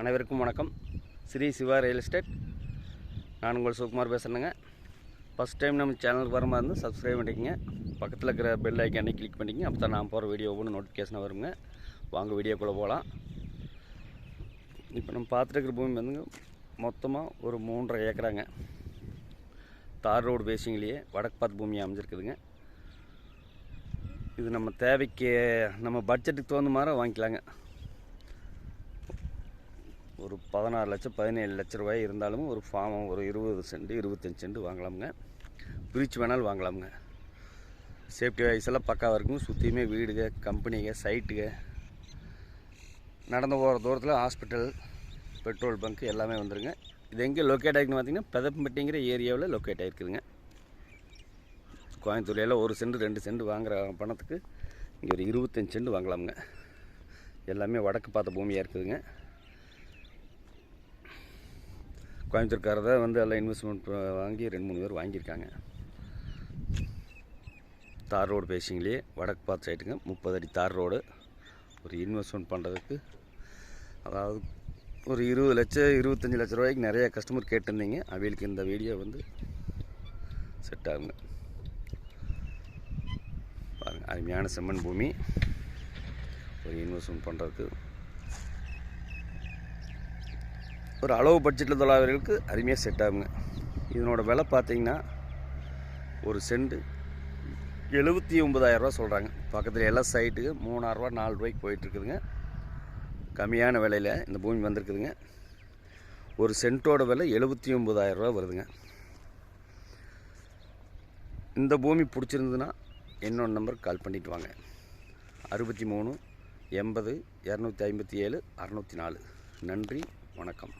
அனைவருக்கும் வணக்கம். Sri Siva real estate. நான் உங்கள் சிவகுமார் பேசுகிறேங்க. ஃபஸ்ட் டைம் நம்ம சேனலுக்கு வர மாதிரி இருந்தால் சப்ஸ்கிரைப் பண்ணிக்கோங்க. பக்கத்தில் இருக்கிற பெல் ஐக்கானை கிளிக் பண்ணிக்கங்க. அப்போ தான் நான் போகிற வீடியோ ஒவ்வொன்று நோட்டிஃபிகேஷனாக வருங்க. வாங்க வீடியோக்குள்ளே போகலாம். இப்போ நம்ம பார்த்துட்டு இருக்கிற பூமி வந்துங்க மொத்தமாக ஒரு 3.5 ஏக்கராங்க. தார் ரோடு பேசிங்லேயே வடக்கு பார்த்து பூமி அமைஞ்சிருக்குதுங்க. இது நம்ம தேவைக்கு நம்ம பட்ஜெட்டுக்கு தகுந்த மாதிரி வாங்கிக்கலாங்க. ஒரு 16 லட்சம் 17 லட்ச ரூபாய் இருந்தாலும் ஒரு ஃபார்ம் ஒரு 20 சென்ட் 25 சென்ட் வாங்கலாமுங்க. பிரிச்சு வேணாலும் வாங்கலாமுங்க. சேஃப்டி வைஸ் எல்லாம் பக்காவாக இருக்குங்க. சுற்றியுமே வீடுங்க, கம்பெனிங்க, சைட்டுங்க, நடந்து போகிற தூரத்தில் ஹாஸ்பிட்டல், பெட்ரோல் பங்க் எல்லாமே வந்துடுங்க. இது எங்கே லொக்கேட் ஆகிருக்குன்னு பார்த்தீங்கன்னா பெதப்பம்பட்டிங்கிற ஏரியாவில் லொக்கேட் ஆகிருக்குதுங்க. கோயம்புத்தூரில் 1 சென்ட் 2 சென்ட் வாங்குகிற பணத்துக்கு இங்கே ஒரு 25 சென்ட் வாங்கலாமுங்க. எல்லாமே வடக்கு பார்த்த பூமியாக இருக்குதுங்க. கோயம்புத்தூர்காரதை வந்து எல்லாம் இன்வெஸ்ட்மெண்ட் வாங்கி 2-3 பேர் வாங்கியிருக்காங்க. தார் ரோடு பேசிங்லேயே வடக்கு பார்த்து சைட்டுங்க. 30 அடி தார் ரோடு. ஒரு இன்வெஸ்ட்மெண்ட் பண்ணுறதுக்கு அதாவது ஒரு 20 லட்சம் 25 லட்ச ரூபாய்க்கு நிறைய கஸ்டமர் கேட்டிருந்தீங்க. அவங்களுக்கு இந்த வீடியோ வந்து செட் ஆகுங்க. பாருங்கள், அருமையான செம்மண் பூமி. ஒரு இன்வெஸ்ட்மெண்ட் பண்ணுறதுக்கு ஒரு அளவு பட்ஜெட்டில் தொழிலாளர்களுக்கு அருமையாக செட் ஆகுங்க. இதனோட விலை பார்த்தீங்கன்னா ஒரு சென்ட் 79,000 ரூபா சொல்கிறாங்க. பக்கத்தில் எல்லாம் சைட்டுக்கு 3,000 ரூபா 4 ரூபாய்க்கு போயிட்டுருக்குதுங்க. கம்மியான விலையில் இந்த பூமி வந்திருக்குதுங்க. ஒரு சென்ட்டோட விலை 79,000 ரூபா வருதுங்க. இந்த பூமி பிடிச்சிருந்ததுன்னா என்னோட நம்பருக்கு கால் பண்ணிவிட்டு வாங்க. 63 80 257 604. நன்றி, வணக்கம்.